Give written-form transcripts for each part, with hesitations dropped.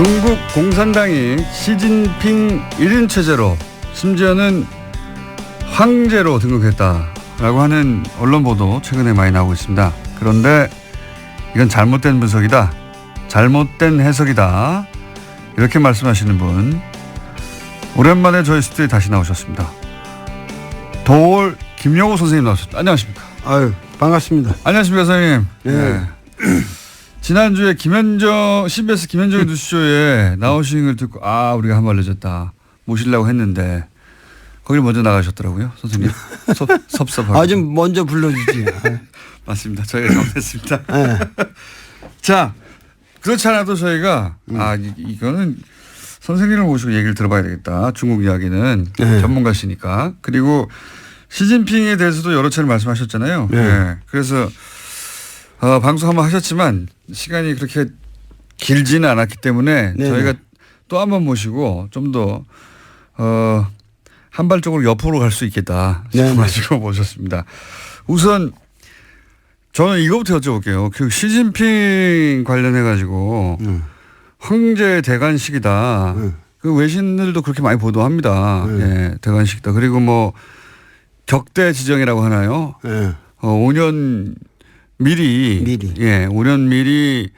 중국 공산당이 시진핑 1인 체제로 심지어는 황제로 등극했다라고 하는 언론 보도 최근에 많이 나오고 있습니다. 그런데 이건 잘못된 분석이다. 잘못된 해석이다. 이렇게 말씀하시는 분 오랜만에 저희 스튜디오에 다시 나오셨습니다. 도올 김용호 선생님 나오셨습니다. 안녕하십니까? 아유, 반갑습니다. 안녕하십니까 선생님. 네. 지난주에 CBS 김현정의 뉴스쇼에 나오신 걸 듣고 우리가 한 발 늦었다. 모시려고 했는데 거기를 먼저 나가셨더라고요. 선생님. 섭섭하고. 좀 먼저 불러주지. 맞습니다. 저희가 잘못했습니다. 네. 자, 그렇지 않아도 저희가 이거는 선생님을 모시고 얘기를 들어봐야 되겠다. 중국 이야기는 전문가시니까. 그리고 시진핑에 대해서도 여러 차례 말씀하셨잖아요. 네. 그래서 방송 한번 하셨지만 시간이 그렇게 길지는 않았기 때문에 저희가 또 한 번 모시고 좀 더 한 발쪽으로 옆으로 갈 수 있겠다 싶어가지고 모셨습니다. 우선 저는 이거부터 여쭤볼게요. 그 시진핑 관련해가지고 황제 대관식이다. 그 외신들도 그렇게 많이 보도합니다. 예, 대관식이다. 그리고 뭐 격대 지정이라고 하나요? 5년 미리. 예, 5년 미리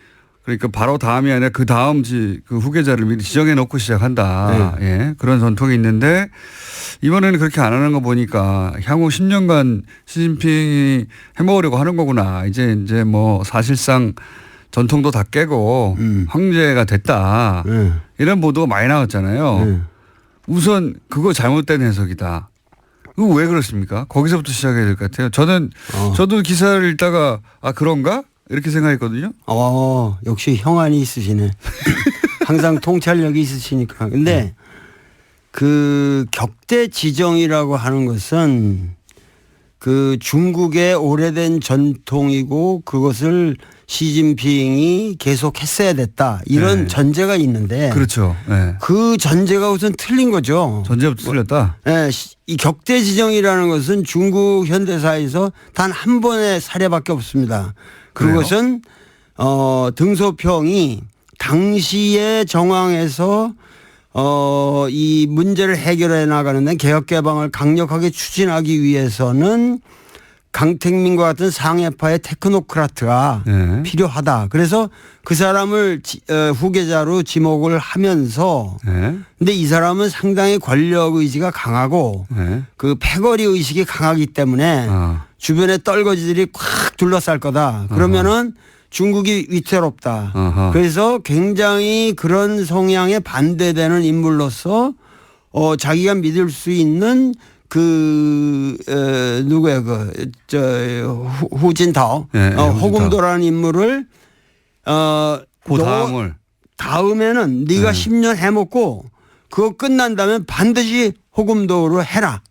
그러니까 바로 다음이 아니라 그 다음 그 후계자를 미리 지정해 놓고 시작한다. 예, 그런 전통이 있는데 이번에는 그렇게 안 하는 거 보니까 향후 10년간 시진핑이 해먹으려고 하는 거구나. 이제 뭐 사실상 전통도 다 깨고 황제가 됐다. 이런 보도가 많이 나왔잖아요. 우선 그거 잘못된 해석이다. 그거 왜 그렇습니까? 거기서부터 시작해야 될 것 같아요. 저도 기사를 읽다가 그런가? 이렇게 생각했거든요. 역시 형안이 있으시네. 항상 통찰력이 있으시니까. 근데 그 격대 지정이라고 하는 것은 그 중국의 오래된 전통이고 그것을 시진핑이 계속 했어야 됐다. 이런 전제가 있는데. 그렇죠. 네. 그 전제가 우선 틀린 거죠. 전제부터 틀렸다? 네. 이 격대 지정이라는 것은 중국 현대사에서 단 한 번의 사례밖에 없습니다. 그것은 등소평이 당시의 정황에서 이 문제를 해결해 나가는 개혁 개방을 강력하게 추진하기 위해서는 강택민과 같은 상해파의 테크노크라트가 필요하다. 그래서 그 사람을 후계자로 지목을 하면서 근데 이 사람은 상당히 권력 의지가 강하고 그 패거리 의식이 강하기 때문에 주변에 떨거지들이 꽉 둘러쌀 거다. 그러면은 중국이 위태롭다. 그래서 굉장히 그런 성향에 반대되는 인물로서 자기가 믿을 수 있는 누구야 후진타오 호금도라는 인물을 다음에는 네가 10년 해먹고 그거 끝난 다음에 반드시 호금도로 해라.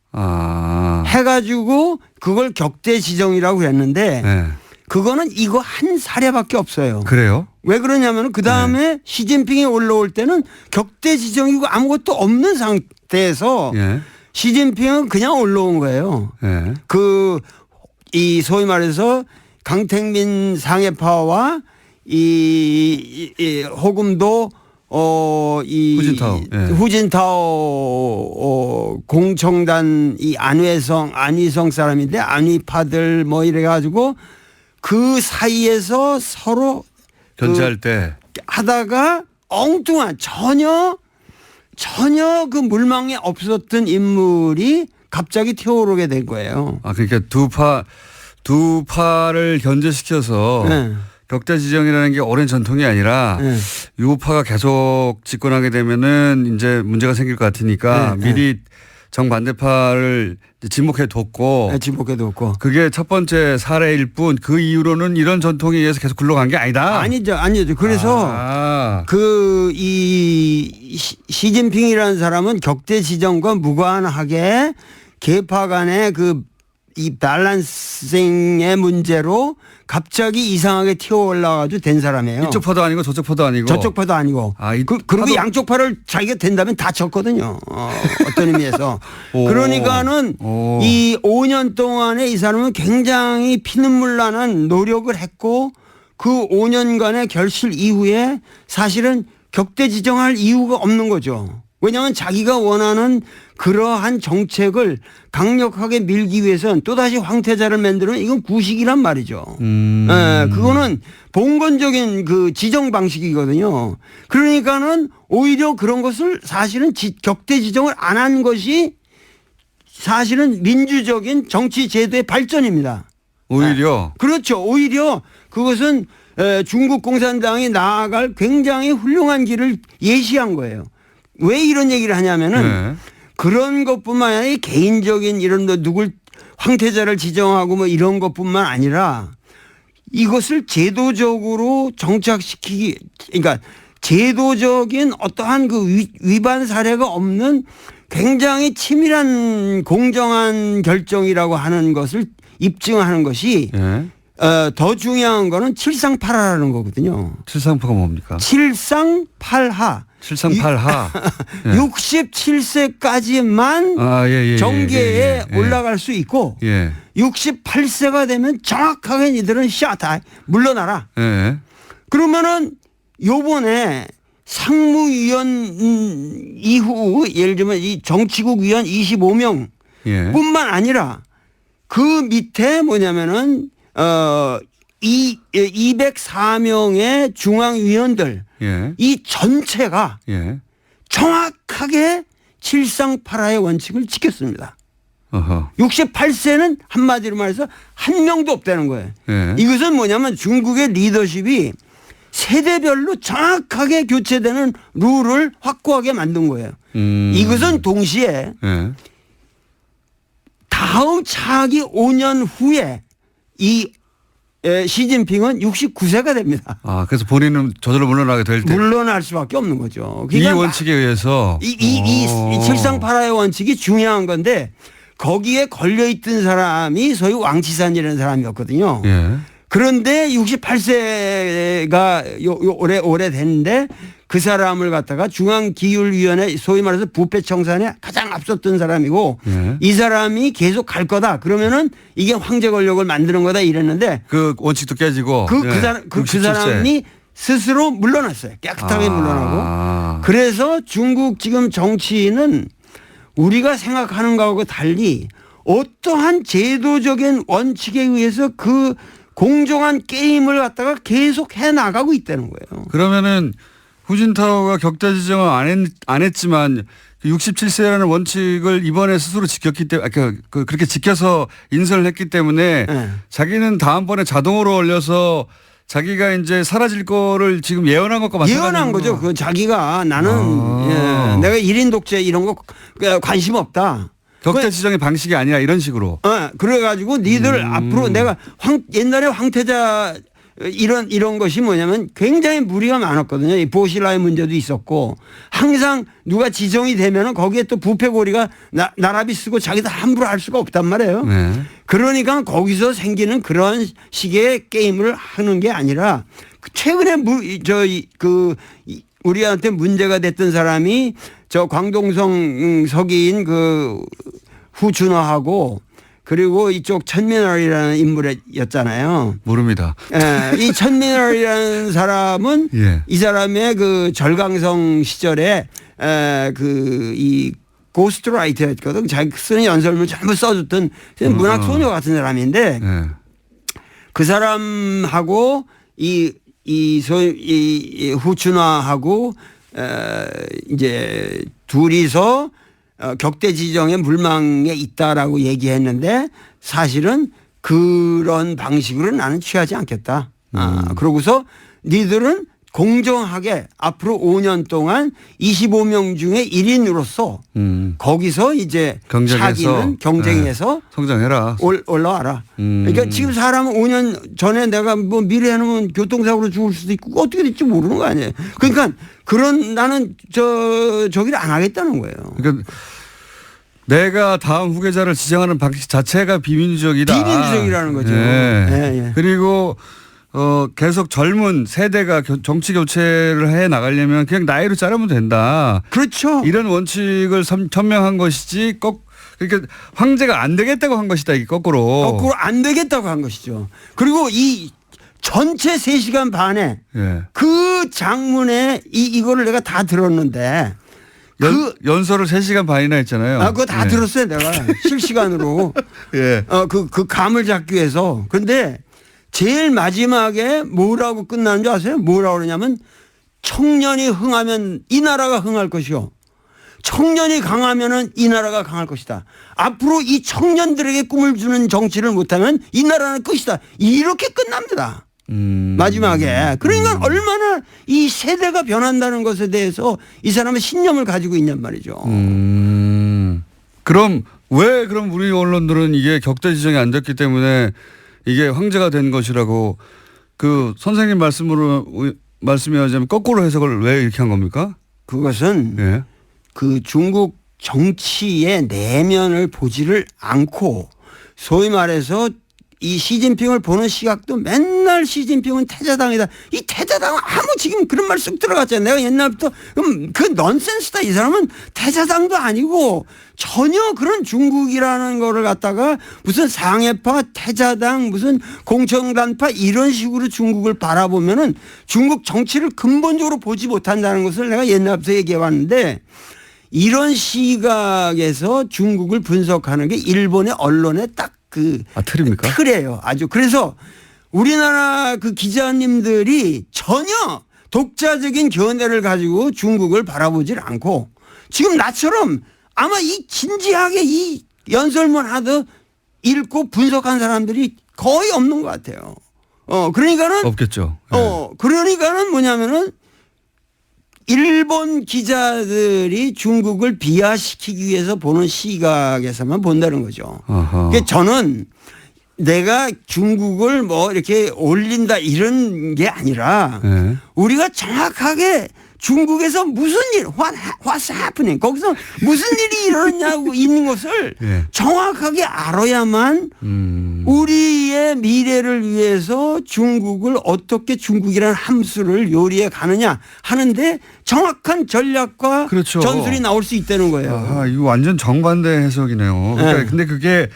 해가지고 그걸 격대 지정이라고 했는데 그거는 이거 한 사례밖에 없어요. 그래요? 왜 그러냐면 그 다음에 시진핑이 올라올 때는 격대 지정이고 아무것도 없는 상태에서 시진핑은 그냥 올라온 거예요. 이 소위 말해서 강택민 상해파와 이 호금도 후진타오 공청단 이 안희성 사람인데 안희파들 뭐 이래가지고 그 사이에서 서로 견제할 때 하다가 엉뚱한 전혀 그 물망에 없었던 인물이 갑자기 튀어오르게 된 거예요. 그러니까 두 파를 견제시켜서 격대 지정이라는 게 오랜 전통이 아니라 유파가 계속 집권하게 되면은 이제 문제가 생길 것 같으니까 미리 정반대파를 지목해 뒀고. 그게 첫 번째 사례일 뿐 그 이후로는 이런 전통에 의해서 계속 굴러간 게 아니다. 아니죠. 그래서 이 시진핑이라는 사람은 격대 지정과 무관하게 계파 간의 이 밸런싱의 문제로 갑자기 이상하게 튀어올라가지고 된 사람이에요. 이쪽 파도 아니고 저쪽 파도 아니고. 저쪽 파도 아니고. 그리고 양쪽 파를 자기가 된다면 다 졌거든요. 어떤 의미에서. 그러니까는 이 5년 동안에 이 사람은 굉장히 피눈물 나는 노력을 했고 그 5년간의 결실 이후에 사실은 격대 지정할 이유가 없는 거죠. 왜냐하면 자기가 원하는 그러한 정책을 강력하게 밀기 위해서는 또다시 황태자를 만들면 이건 구식이란 말이죠. 그거는 봉건적인 그 지정 방식이거든요. 그러니까는 오히려 그런 것을 사실은 격대 지정을 안 한 것이 사실은 민주적인 정치 제도의 발전입니다. 오히려. 그렇죠. 오히려 그것은 중국 공산당이 나아갈 굉장히 훌륭한 길을 예시한 거예요. 왜 이런 얘기를 하냐면은 네. 그런 것뿐만 아니라 개인적인 이런 누굴 황태자를 지정하고 뭐 이런 것뿐만 아니라 이것을 제도적으로 정착시키기, 그러니까 제도적인 어떠한 그 위반 사례가 없는 굉장히 치밀한 공정한 결정이라고 하는 것을 입증하는 것이 네. 더 중요한 거는 칠상팔하라는 거거든요. 칠상파가 뭡니까? 칠상팔하. 칠상팔하. 예. 67세까지만 정계에 올라갈 수 있고 68세가 되면 정확하게 니들은 다 물러나라. 예. 그러면은 요번에 상무위원 이후 예를 들면 이 정치국 위원 25명 뿐만 아니라 그 밑에 뭐냐면은 204명의 중앙위원들 이 전체가 정확하게 칠상팔하의 원칙을 지켰습니다. 68세는 한마디로 말해서 한 명도 없다는 거예요. 이것은 뭐냐면 중국의 리더십이 세대별로 정확하게 교체되는 룰을 확고하게 만든 거예요. 이것은 동시에 다음 차기 5년 후에 이 시진핑은 69세가 됩니다. 아, 그래서 본인은 저절로 물러나게 될 때. 물러날 수밖에 없는 거죠. 그러니까 이 원칙에 의해서. 이 칠상팔하의 원칙이 중요한 건데 거기에 걸려있던 사람이 소위 왕치산이라는 사람이었거든요. 그런데 68세가 올해 됐는데 그 사람을 갖다가 중앙기율위원회 소위 말해서 부패청산에 가장 앞섰던 사람이고 이 사람이 계속 갈 거다. 그러면은 이게 황제 권력을 만드는 거다 이랬는데 그 원칙도 깨지고 그 사람이 스스로 물러났어요. 깨끗하게 물러나고. 그래서 중국 지금 정치인은 우리가 생각하는 거하고 달리 어떠한 제도적인 원칙에 의해서 그 공정한 게임을 갖다가 계속 해 나가고 있다는 거예요. 그러면은 후진타오가 격대 지정을 안 했지만 67세라는 원칙을 이번에 스스로 지켰기 때문에 그렇게 지켜서 인선을 했기 때문에 자기는 다음번에 자동으로 올려서 자기가 이제 사라질 거를 지금 예언한 것과 마찬가지죠. 예언한 거죠. 그 자기가 나는 내가 1인 독재 이런 거 관심 없다. 격대 지정의 방식이 아니라 이런 식으로. 그래가지고 니들 앞으로 내가 옛날에 황태자 이런 것이 뭐냐면 굉장히 무리가 많았거든요. 이 보시라의 문제도 있었고 항상 누가 지정이 되면은 거기에 또 부패고리가 나라비 쓰고 자기도 함부로 할 수가 없단 말이에요. 그러니까 거기서 생기는 그런 식의 게임을 하는 게 아니라 최근에 우리한테 문제가 됐던 사람이 저 광동성 서기인 그 후춘화하고 그리고 이쪽 천민월이라는 인물이었잖아요. 모릅니다. 이 천민월이라는 사람은 이 사람의 그 절강성 시절에 이 고스트라이터였거든. 자기 쓰는 연설문을 전부 써줬던 문학 소녀 같은 사람인데 그 사람하고 이 후춘화하고 이제 둘이서 격대 지정의 물망에 있다라고 얘기했는데 사실은 그런 방식으로 나는 취하지 않겠다. 그러고서 니들은 공정하게 앞으로 5년 동안 25명 중에 1인으로서 거기서 이제 차기는 경쟁해서 성장해라. 올라와라. 그러니까 지금 사람은 5년 전에 내가 뭐 미래 해놓으면 교통사고로 죽을 수도 있고 어떻게 될지 모르는 거 아니에요. 그러니까 나는 저기를 안 하겠다는 거예요. 그러니까 내가 다음 후계자를 지정하는 방식 자체가 비민주적이다. 비민주적이라는 거죠. 그리고 계속 젊은 세대가 정치 교체를 해 나가려면 그냥 나이로 자르면 된다. 그렇죠. 이런 원칙을 천명한 것이지 그러니까 황제가 안 되겠다고 한 것이다. 이게 거꾸로 안 되겠다고 한 것이죠. 그리고 이 전체 3시간 반에 예. 그 장문에 이거를 내가 다 들었는데 연설을 3시간 반이나 했잖아요. 그거 다 들었어요, 내가. 실시간으로. 예. 그 감을 잡기 위해서. 근데 제일 마지막에 뭐라고 끝나는 줄 아세요? 뭐라고 그러냐면 청년이 흥하면 이 나라가 흥할 것이요. 청년이 강하면은 이 나라가 강할 것이다. 앞으로 이 청년들에게 꿈을 주는 정치를 못하면 이 나라는 끝이다. 이렇게 끝납니다. 마지막에. 그러니까 얼마나 이 세대가 변한다는 것에 대해서 이 사람은 신념을 가지고 있냔 말이죠. 그럼 우리 언론들은 이게 격자 지정이 안 됐기 때문에 이게 황제가 된 것이라고 그 선생님 말씀이 하자면 거꾸로 해석을 왜 이렇게 한 겁니까? 그것은 예. 그 중국 정치의 내면을 보지를 않고 소위 말해서 이 시진핑을 보는 시각도 맨날 시진핑은 태자당이다. 이 태자당은 아무 지금 그런 말 쑥 들어갔잖아요. 내가 옛날부터 그 넌센스다. 이 사람은 태자당도 아니고 전혀 그런 중국이라는 거를 갖다가 무슨 상해파 태자당 무슨 공청단파 이런 식으로 중국을 바라보면은 중국 정치를 근본적으로 보지 못한다는 것을 내가 옛날부터 얘기해 왔는데 이런 시각에서 중국을 분석하는 게 일본의 언론의 딱 틀입니까? 틀이에요. 아주. 그래서 우리나라 그 기자님들이 전혀 독자적인 견해를 가지고 중국을 바라보질 않고 지금 나처럼 아마 이 진지하게 이 연설문 하듯 읽고 분석한 사람들이 거의 없는 것 같아요. 그러니까는 없겠죠. 그러니까는 뭐냐면은 일본 기자들이 중국을 비하시키기 위해서 보는 시각에서만 본다는 거죠. 그러니까 저는 내가 중국을 뭐 이렇게 올린다 이런 게 아니라 네. 우리가 정확하게 중국에서 무슨 일, what's happening, 거기서 무슨 일이 일어났냐고 있는 것을 네. 정확하게 알아야만 우리의 미래를 위해서 중국을 어떻게 중국이라는 함수를 요리해 가느냐 하는데 정확한 전략과 그렇죠. 전술이 나올 수 있다는 거예요. 이거 완전 정반대 해석이네요. 그러니까 근데 그게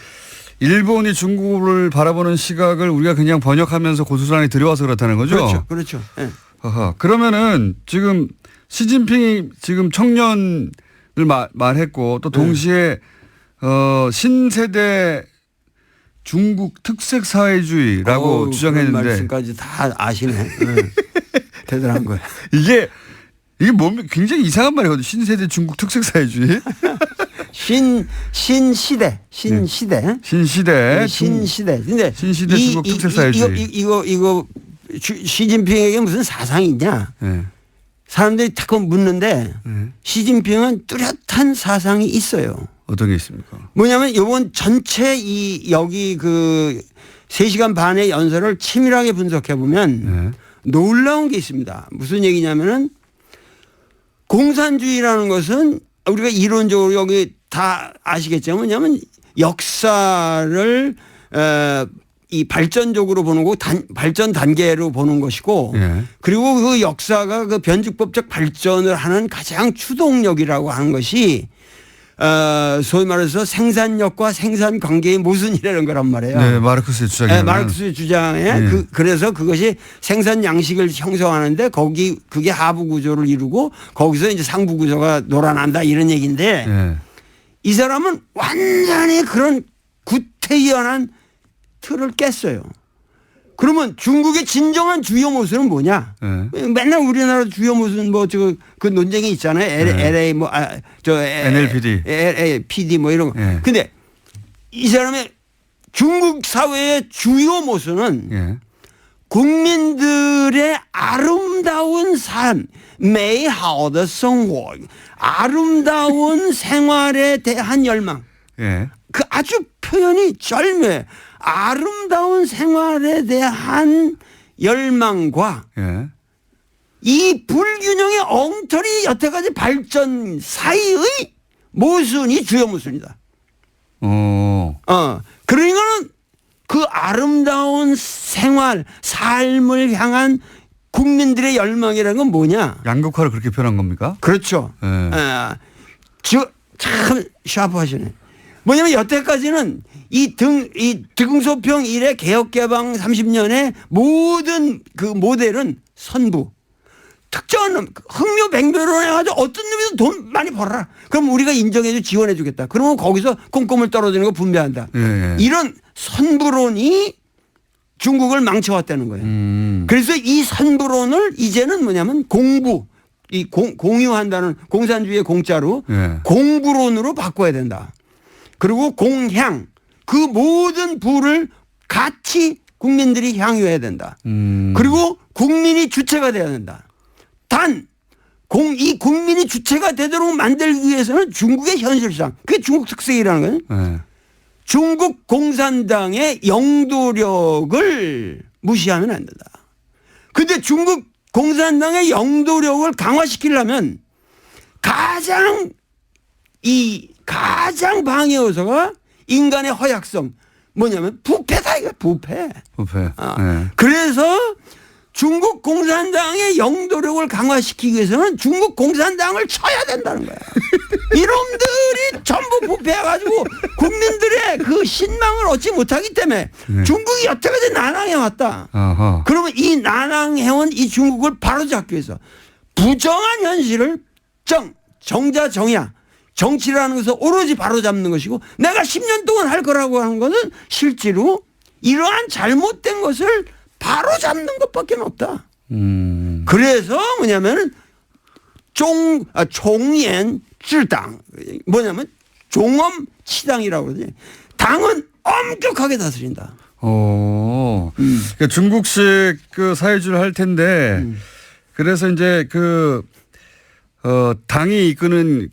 일본이 중국을 바라보는 시각을 우리가 그냥 번역하면서 고스란히 들여와서 그렇다는 거죠. 그렇죠. 그렇죠. 네. 그러면은 지금 시진핑이 지금 청년을 말했고 또 동시에 신세대 중국 특색 사회주의라고 주장했는데 그런 말씀까지 다 아시네. 대단한 거예요. 이게 뭡니까? 굉장히 이상한 말이거든요. 신세대 중국 특색 사회주의. 신시대. 신시대. 근데 신시대 중국 특색 사회주의. 이거 시진핑에게 무슨 사상이 있냐? 네. 사람들이 자꾸 묻는데 시진핑은 뚜렷한 사상이 있어요. 어떤 게 있습니까? 뭐냐면 이번 전체 여기 그 3시간 반의 연설을 치밀하게 분석해 보면 놀라운 게 있습니다. 무슨 얘기냐면은 공산주의라는 것은 우리가 이론적으로 여기 다 아시겠지만 뭐냐면 역사를 이 발전적으로 보는 거 발전 단계로 보는 것이고 그리고 그 역사가 그 변죽법적 발전을 하는 가장 추동력이라고 하는 것이 소위 말해서 생산력과 생산 관계의 모순이라는 거란 말이에요. 네, 마르크스의 주장이. 네, 마르크스의 주장에 그래서 그것이 생산 양식을 형성하는데 그게 하부 구조를 이루고 거기서 이제 상부 구조가 놀아난다 이런 얘기인데 이 사람은 완전히 그런 구태연한 틀을 깼어요. 그러면 중국의 진정한 주요 모순은 뭐냐? 맨날 우리나라 주요 모순 그 논쟁이 있잖아요. LA NLPD, PD 뭐 이런 거. 근데 이 사람의 중국 사회의 주요 모순은 국민들의 아름다운 삶, 美好的生活, 아름다운 생활에 대한 열망. 그 아주 표현이 절묘해. 아름다운 생활에 대한 열망과 이 불균형의 엉터리 여태까지 발전 사이의 모순이 주요 모순이다. 그러니까는 그 아름다운 생활, 삶을 향한 국민들의 열망이라는 건 뭐냐? 양극화를 그렇게 표현한 겁니까? 그렇죠. 참 샤프하시네. 뭐냐면 여태까지는 이 등소평 이래 개혁개방 30년의 모든 그 모델은 선부. 특정한 놈, 흥묘백묘로 해가지고 어떤 놈이든 돈 많이 벌어라. 그럼 우리가 인정해줘 지원해주겠다. 그러면 거기서 꼼꼼을 떨어지는 거 분배한다. 예. 이런 선부론이 중국을 망쳐왔다는 거예요. 그래서 이 선부론을 이제는 뭐냐면 공부, 공유한다는 공산주의의 공짜로 예. 공부론으로 바꿔야 된다. 그리고 공향, 그 모든 부를 같이 국민들이 향유해야 된다. 그리고 국민이 주체가 돼야 된다. 단, 이 국민이 주체가 되도록 만들기 위해서는 중국의 현실상, 그게 중국 특색이라는 거예요. 네. 중국 공산당의 영도력을 무시하면 안 된다. 근데 중국 공산당의 영도력을 강화시키려면 가장 방해 요소가 인간의 허약성. 뭐냐면 부패다, 이거 부패. 부패. 네. 그래서 중국 공산당의 영도력을 강화시키기 위해서는 중국 공산당을 쳐야 된다는 거야. 이놈들이 전부 부패해가지고 국민들의 그 신망을 얻지 못하기 때문에 중국이 여태까지 난항해왔다. 아하. 그러면 이 난항해온 이 중국을 바로잡기 위해서 부정한 현실을 정자정야. 정치라는 것은 오로지 바로잡는 것이고 내가 10년 동안 할 거라고 하는 것은 실제로 이러한 잘못된 것을 바로잡는 것밖에 없다. 그래서 뭐냐면 총연 쯔당 뭐냐면 종엄치당이라고 그러지. 당은 엄격하게 다스린다. 그러니까 중국식 그 사회주의를 할 텐데 그래서 이제 당이 이끄는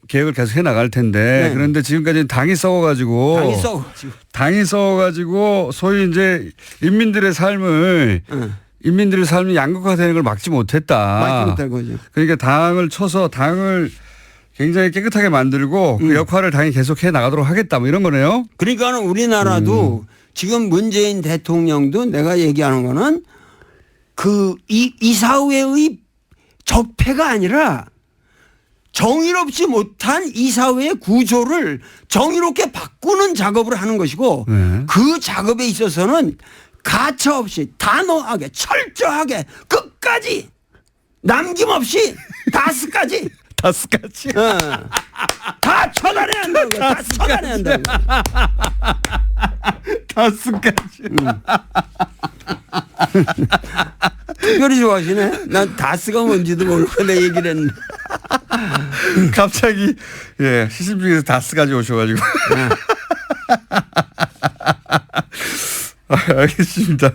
개혁을 계속 해 나갈 텐데 네. 그런데 지금까지는 당이 썩어가지고 소위 이제 인민들의 삶이 양극화되는 걸 막지 못했다. 막지 못할 거죠. 그러니까 당을 쳐서 당을 굉장히 깨끗하게 만들고 그 역할을 당이 계속 해 나가도록 하겠다 뭐 이런 거네요. 그러니까 우리나라도 지금 문재인 대통령도 내가 얘기하는 거는 그 이사회의 적폐가 아니라 정의롭지 못한 이사회의 구조를 정의롭게 바꾸는 작업을 하는 것이고 그 작업에 있어서는 가차없이 단호하게 철저하게 끝까지 남김없이 다스까지 다 처단해야 한다는 거야. 다 처단해야 한다는 거야. 다스까지. 특별히 좋아하시네. 난 다스가 뭔지도 모르고 내 얘기를 했는데. 갑자기 시진핑에서 다스까지 오셔가지고. 알겠습니다.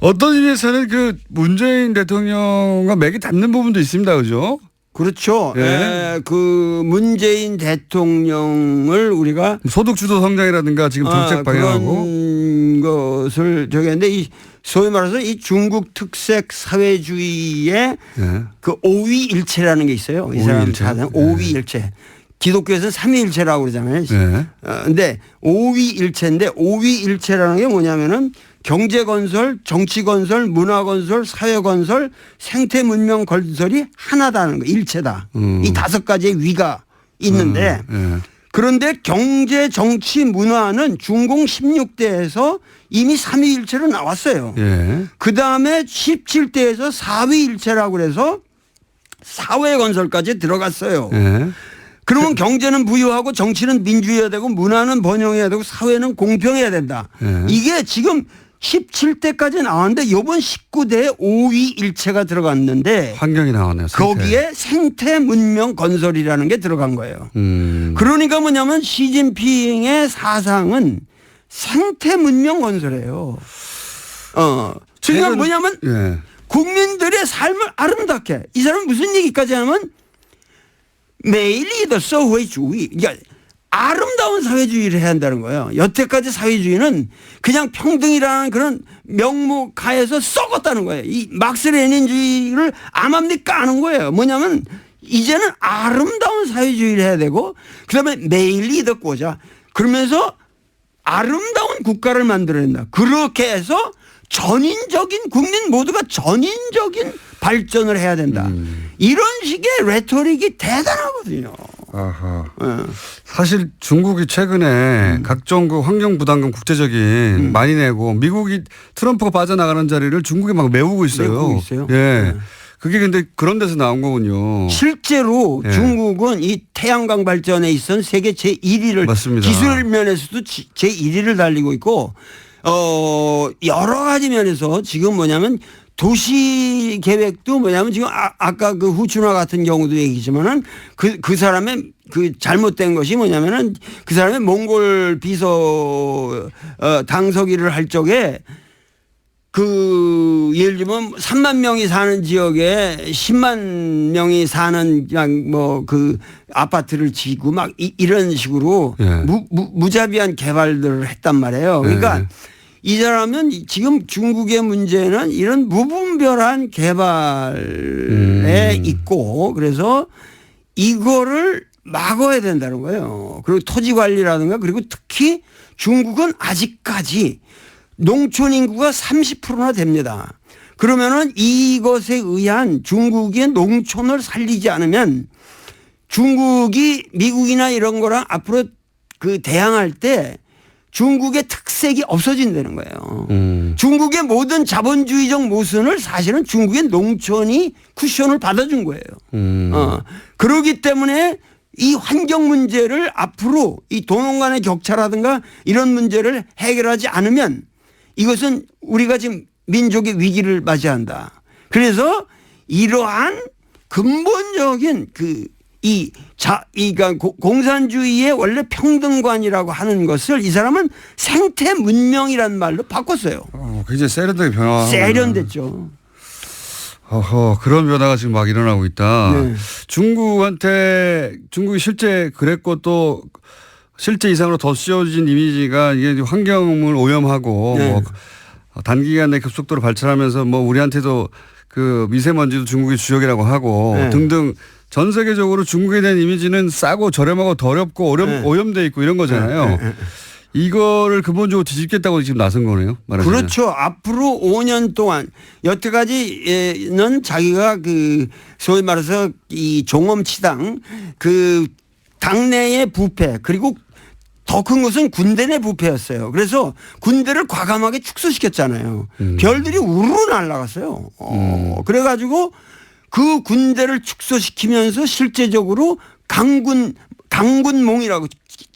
어떤 의미에서는 그 문재인 대통령과 맥이 닿는 부분도 있습니다. 그죠? 그렇죠. 예. 그 문재인 대통령을 우리가 소득주도 성장이라든가 지금 정책 방향하고 그런 것을 저기 했는데 이 소위 말해서 이 중국 특색 사회주의의 그 오위일체라는 게 있어요. 이 사람 사상 오위일체. 기독교에서는 삼위일체라고 그러잖아요. 근데 오위일체인데 오위일체라는 게 뭐냐면은 경제 건설, 정치 건설, 문화 건설, 사회 건설, 생태 문명 건설이 하나다는 거, 일체다. 이 5가지의 위가 있는데 그런데 경제, 정치, 문화는 중공 16대에서 이미 3위일체로 나왔어요. 그 다음에 17대에서 4위일체라고 그래서 사회 건설까지 들어갔어요. 그러면 경제는 부유하고 정치는 민주해야 되고 문화는 번영해야 되고 사회는 공평해야 된다. 이게 지금 17대까지 나왔는데 이번 19대에 5위일체가 들어갔는데 환경이 나왔네요. 거기에 생태 문명 건설이라는 게 들어간 거예요. 그러니까 뭐냐면 시진핑의 사상은 생태 문명 건설이에요. 지금 뭐냐면 국민들의 삶을 아름답게 이 사람은 무슨 얘기까지 하면 매일이 사회주의 그러니까 아름다운 사회주의를 해야 한다는 거예요. 여태까지 사회주의는 그냥 평등이라는 그런 명목하에서 썩었다는 거예요. 이 막스 레닌주의를 암암리 까는 거예요. 뭐냐면 이제는 아름다운 사회주의를 해야 되고 그다음에 매일이 덕고자 그러면서 아름다운 국가를 만들어낸다. 그렇게 해서 전인적인 국민 모두가 전인적인 발전을 해야 된다. 이런 식의 레토릭이 대단하거든요. 아하. 예. 사실 중국이 최근에 각종 그 환경 부담금 국제적인 많이 내고 미국이 트럼프가 빠져나가는 자리를 중국이 막 메우고 있어요. 메우고 있어요. 예. 그게 근데 그런 데서 나온 거군요. 실제로 예. 중국은 이 태양광 발전에 있어서는 세계 제1위를 맞습니다. 기술 면에서도 제1위를 달리고 있고 여러 가지 면에서 지금 뭐냐면 도시 계획도 뭐냐면 지금 아까 그 후춘화 같은 경우도 얘기지만은 그 사람의 그 잘못된 것이 뭐냐면은 그 사람의 몽골 비서 당서기를 할 적에 그 예를 들면 3만 명이 사는 지역에 10만 명이 사는 그냥 뭐 그 아파트를 지고 막 이런 식으로 예. 무자비한 개발들을 했단 말이에요. 그러니까 예. 이 사람은 지금 중국의 문제는 이런 무분별한 개발에 있고 그래서 이거를 막아야 된다는 거예요. 그리고 토지 관리라든가 그리고 특히 중국은 아직까지 농촌 인구가 30%나 됩니다. 그러면은 이것에 의한 중국의 농촌을 살리지 않으면 중국이 미국이나 이런 거랑 앞으로 그 대항할 때 중국의 특색이 없어진다는 거예요. 중국의 모든 자본주의적 모순을 사실은 중국의 농촌이 쿠션을 받아준 거예요. 그렇기 때문에 이 환경 문제를 앞으로 이 도농 간의 격차라든가 이런 문제를 해결하지 않으면 이것은 우리가 지금 민족의 위기를 맞이한다. 그래서 이러한 근본적인 그러니까 공산주의의 원래 평등관이라고 하는 것을 이 사람은 생태 문명이라는 말로 바꿨어요. 굉장히 세련되게 변화. 세련됐죠. 그런 변화가 지금 막 일어나고 있다. 네. 중국이 실제 그랬고 또 실제 이상으로 더 씌워진 이미지가 이게 환경을 오염하고 네. 뭐 단기간에 급속도로 발전하면서 뭐 우리한테도 그 미세먼지도 중국이 주역이라고 하고 네. 등등 전 세계적으로 중국에 대한 이미지는 싸고 저렴하고 더럽고 네. 오염돼 있고 이런 거잖아요. 네. 이거를 근본적으로 뒤집겠다고 지금 나선 거네요. 말하자면. 그렇죠. 앞으로 5년 동안 여태까지는 자기가 그 소위 말해서 이 종엄치당 그 당내의 부패 그리고 더 큰 것은 군대 내 부패였어요. 그래서 군대를 과감하게 축소시켰잖아요. 별들이 우르르 날아갔어요. 그래가지고 그 군대를 축소시키면서 실제적으로 강군몽이라고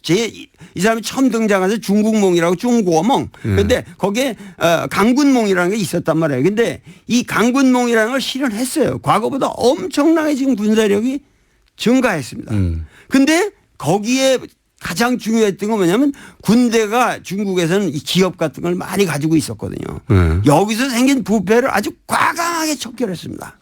이 사람이 처음 등장해서 중국몽이라고 중국어몽. 그런데 거기에 강군몽이라는 게 있었단 말이에요. 근데 이 강군몽이라는 걸 실현했어요. 과거보다 엄청나게 지금 군사력이 증가했습니다. 근데 거기에 가장 중요했던 건 뭐냐면 군대가 중국에서는 이 기업 같은 걸 많이 가지고 있었거든요. 여기서 생긴 부패를 아주 과감하게 척결했습니다.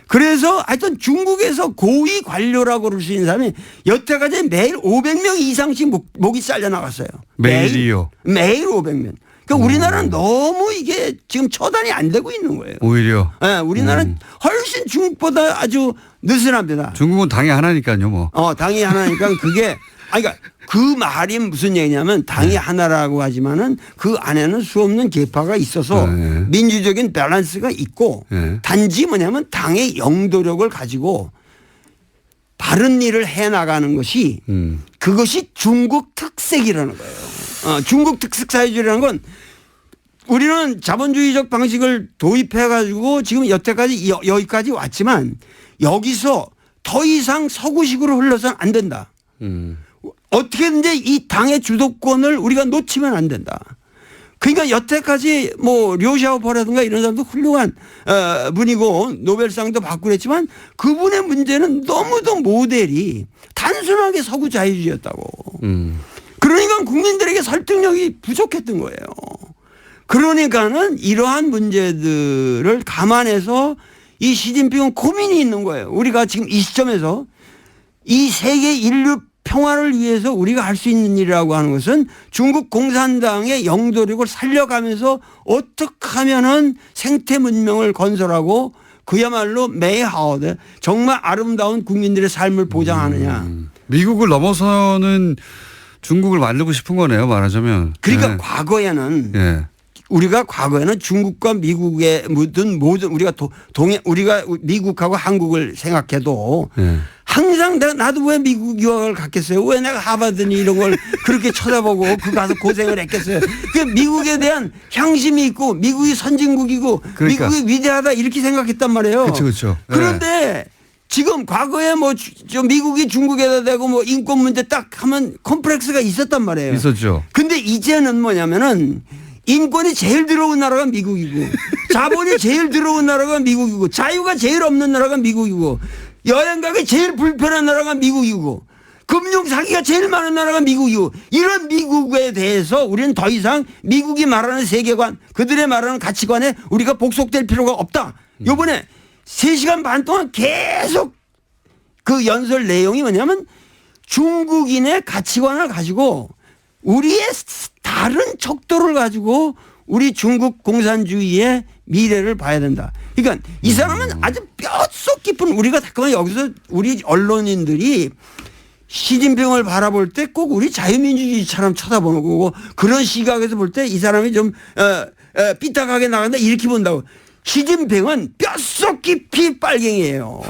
그래서 하여튼 중국에서 고위 관료라고 그럴 수 있는 사람이 여태까지 매일 500명 이상씩 목이 잘려 나갔어요. 매일이요? 매일 500명. 그러니까 우리나라는 너무 이게 지금 처단이 안 되고 있는 거예요. 오히려. 네, 우리나라는 훨씬 중국보다 아주 느슨합니다. 중국은 당이 하나니까요, 뭐. 당이 하나니까 그게 그러니까 그 말이 무슨 얘기냐면 당이 하나라고 하지만은 그 안에는 수없는 계파가 있어서 민주적인 밸런스가 있고 단지 뭐냐면 당의 영도력을 가지고 바른 일을 해 나가는 것이 그것이 중국 특색이라는 거예요. 중국 특색 사회주의라는 건 우리는 자본주의적 방식을 도입해 가지고 지금 여기까지 왔지만 여기서 더 이상 서구식으로 흘러서는 안 된다. 어떻게든지 이 당의 주도권을 우리가 놓치면 안 된다. 그러니까 여태까지 뭐 류샤오포라든가 이런 사람도 훌륭한 분이고 노벨상도 받고 그랬지만 그분의 문제는 너무도 모델이 단순하게 서구 자유주의였다고. 그러니까 국민들에게 설득력이 부족했던 거예요. 그러니까는 이러한 문제들을 감안해서 이 시진핑은 고민이 있는 거예요. 우리가 지금 이 시점에서 이 세계 인류 평화를 위해서 우리가 할 수 있는 일이라고 하는 것은 중국 공산당의 영도력을 살려가면서 어떻게 하면은 생태 문명을 건설하고 그야말로 메이하우드 정말 아름다운 국민들의 삶을 보장하느냐. 미국을 넘어서는 중국을 만들고 싶은 거네요, 말하자면. 그러니까 과거에는 우리가 과거에는 중국과 미국의 모든 우리가 우리가 미국하고 한국을 생각해도 항상 나도 왜 미국 유학을 갔겠어요? 왜 내가 하버드니 이런 걸 그렇게 쳐다보고 그 가서 고생을 했겠어요? 그 미국에 대한 향심이 있고 미국이 선진국이고 그러니까. 미국이 위대하다 이렇게 생각했단 말이에요. 그렇죠. 그런데 지금 과거에 뭐 미국이 중국에다 대고 뭐 인권 문제 딱 하면 컴플렉스가 있었단 말이에요. 있었죠. 근데 이제는 뭐냐면은 인권이 제일 들어온 나라가 미국이고 자본이 제일 들어온 나라가 미국이고 자유가 제일 없는 나라가 미국이고 여행 가기 제일 불편한 나라가 미국이고 금융 사기가 제일 많은 나라가 미국이고 이런 미국에 대해서 우리는 더 이상 미국이 말하는 세계관 그들의 말하는 가치관에 우리가 복속될 필요가 없다. 이번에 3시간 반 동안 계속 그 연설 내용이 뭐냐면 중국인의 가치관을 가지고 우리의 다른 척도를 가지고 우리 중국 공산주의의 미래를 봐야 된다. 그러니까 이 사람은 아주 뼛속 깊은 우리가 잠깐만 여기서 우리 언론인들이 시진핑을 바라볼 때 꼭 우리 자유민주주의처럼 쳐다보는 거고 그런 시각에서 볼 때 이 사람이 좀 삐딱하게 나간다 이렇게 본다고. 시진핑은 뼛속 깊이 빨갱이에요.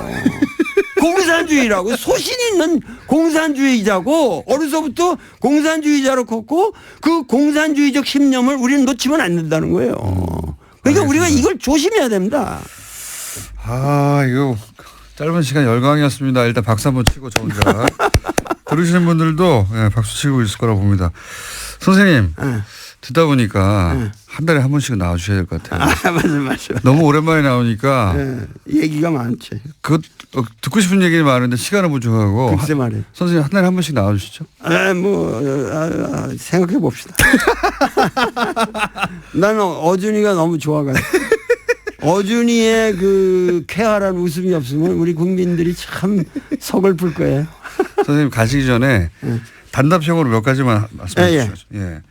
공산주의라고 소신 있는 공산주의자고 어려서부터 공산주의자로 컸고 그 공산주의적 신념을 우리는 놓치면 안 된다는 거예요. 그러니까 우리가 이걸 조심해야 됩니다. 아 이거 짧은 시간 열강이었습니다. 일단 박수 한번 치고 저 혼자 들으시는 분들도 박수 치고 있을 거라고 봅니다. 선생님 듣다 보니까 한 달에 한 번씩은 나와주셔야 될 것 같아요. 맞아. 너무 오랜만에 나오니까 얘기가 많지. 듣고 싶은 얘기는 많은데 시간은 부족하고. 글쎄 말이에요. 선생님 한 달에 한 번씩 나와주시죠. 생각해 봅시다. 나는 어준이가 너무 좋아가지고. 어준이의 그 쾌활한 웃음이 없으면 우리 국민들이 참 서글플 거예요. 선생님 가시기 전에 단답형으로 몇 가지만 말씀해 주시죠. 예.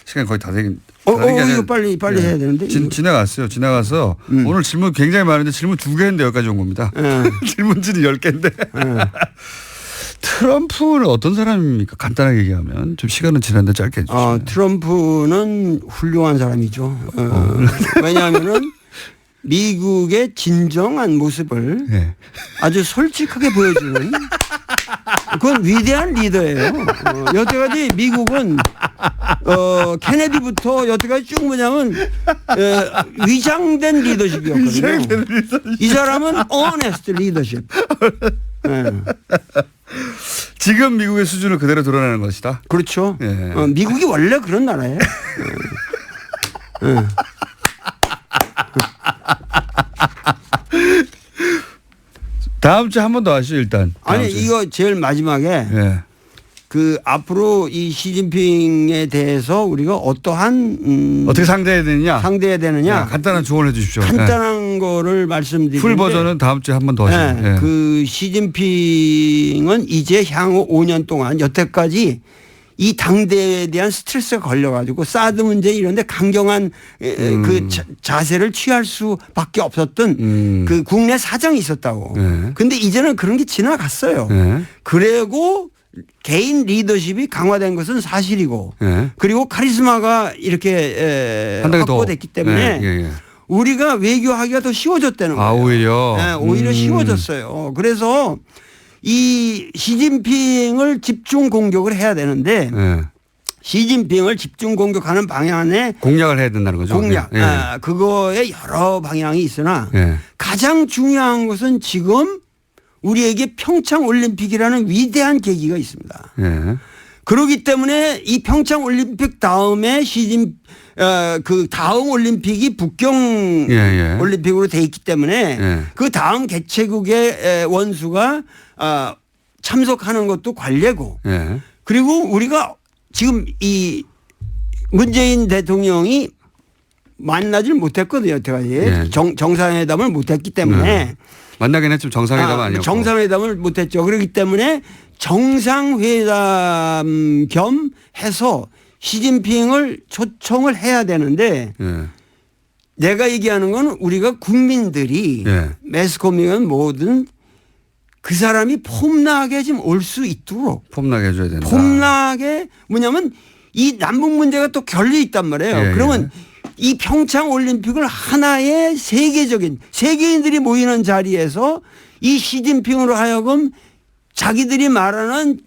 시간이 거의 다 되긴. 이거 빨리 해야 되는데. 지나갔어요. 지나가서 오늘 질문 굉장히 많은데 질문 2개 했는데 여기까지 온 겁니다. 질문지는 10개인데. 트럼프는 어떤 사람입니까? 간단하게 얘기하면. 좀 시간은 지났는데 짧게 해주시죠. 트럼프는 훌륭한 사람이죠. 왜냐하면은 미국의 진정한 모습을 아주 솔직하게 보여주는 그건 위대한 리더예요. 여태까지 미국은 케네디부터 여태까지 쭉 뭐냐면 위장된 리더십이었거든요. 이 사람은 honest 리더십. 지금 미국의 수준을 그대로 드러내는 것이다. 그렇죠. 미국이 원래 그런 나라예요. 다음 주에 한 번 더 하시죠 일단. 아니 주에. 이거 제일 마지막에 그 앞으로 이 시진핑에 대해서 우리가 어떠한 어떻게 상대해야 되느냐. 간단한 조언을 해 주십시오. 간단한 거를 말씀드리는데 풀 버전은 다음 주에 한 번 더 하시죠. 그 시진핑은 이제 향후 5년 동안 여태까지 이 당대에 대한 스트레스가 걸려가지고 사드 문제 이런 데 강경한 그 자세를 취할 수밖에 없었던 그 국내 사정이 있었다고. 근데 이제는 그런 게 지나갔어요. 그리고 개인 리더십이 강화된 것은 사실이고 그리고 카리스마가 이렇게 확보됐기 때문에 우리가 외교하기가 더 쉬워졌다는 거예요. 오히려 쉬워졌어요. 그래서 이 시진핑을 집중 공격을 해야 되는데 시진핑을 집중 공격하는 방향에 공략을 해야 된다는 거죠. 그거에 여러 방향이 있으나 가장 중요한 것은 지금 우리에게 평창 올림픽이라는 위대한 계기가 있습니다. 그렇기 때문에 이 평창 올림픽 다음에 그 다음 올림픽이 북경 올림픽으로 돼 있기 때문에 그 다음 개최국의 원수가 참석하는 것도 관례고 그리고 우리가 지금 이 문재인 대통령이 만나질 못했거든요. 여태까지 정상회담을 못했기 때문에 만나긴 했지만 정상회담은 아니었고. 정상회담을 못했죠. 그렇기 때문에 정상회담 겸 해서 시진핑을 초청을 해야 되는데 내가 얘기하는 건 우리가 국민들이 매스컴이건 뭐든 그 사람이 폼나게 좀 올 수 있도록 폼나게 해줘야 된다. 폼나게 뭐냐면 이 남북 문제가 또 결려 있단 말이에요. 그러면 이 평창 올림픽을 하나의 세계적인 세계인들이 모이는 자리에서 이 시진핑으로 하여금 자기들이 말하는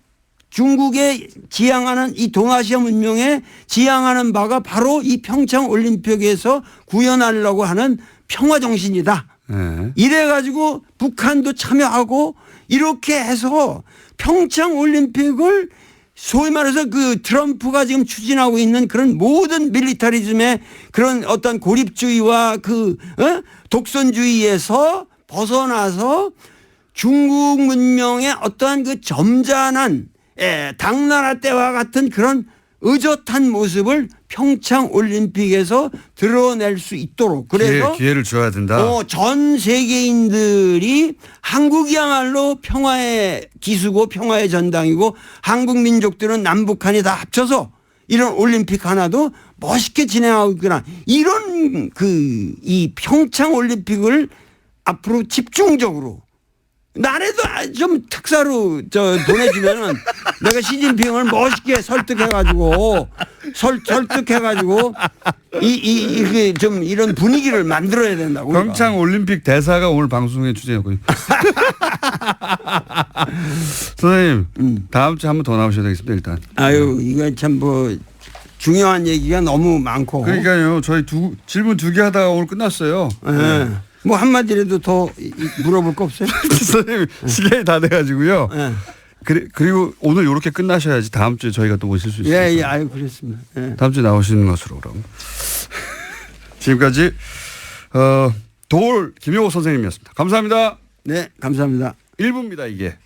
중국에 지향하는 이 동아시아 문명에 지향하는 바가 바로 이 평창 올림픽에서 구현하려고 하는 평화 정신이다. 네. 이래 가지고 북한도 참여하고 이렇게 해서 평창 올림픽을 소위 말해서 그 트럼프가 지금 추진하고 있는 그런 모든 밀리터리즘의 그런 어떤 고립주의와 그 독선주의에서 벗어나서 중국 문명의 어떠한 그 점잖은 당나라 때와 같은 그런 의젓한 모습을 평창 올림픽에서 드러낼 수 있도록 그래서 기회를 줘야 된다. 전 세계인들이 한국이야말로 평화의 기수고 평화의 전당이고 한국 민족들은 남북한이 다 합쳐서 이런 올림픽 하나도 멋있게 진행하고 있구나. 이런 이 평창 올림픽을 앞으로 집중적으로 나라도 좀 특사로 보내주면은 내가 시진핑을 멋있게 설득해가지고 이게 좀 이런 분위기를 만들어야 된다고. 평창 올림픽 대사가 오늘 방송에 출연했거든요. 선생님, 다음 주에 한 번 더 나오셔야 되겠습니다, 일단. 아유, 이거 참 중요한 얘기가 너무 많고. 그러니까요, 저희 질문 2개 하다가 오늘 끝났어요. 네. 뭐 한마디라도 더 물어볼 거 없어요? 선생님, 시간이 다 돼가지고요. 네. 그리고 오늘 이렇게 끝나셔야지 다음 주에 저희가 또 모실 수 있어요. 예, 아유, 그렇습니다. 예. 다음 주에 나오시는 것으로 그럼. 지금까지 도올 김용호 선생님이었습니다. 감사합니다. 네, 감사합니다. 1부입니다, 이게.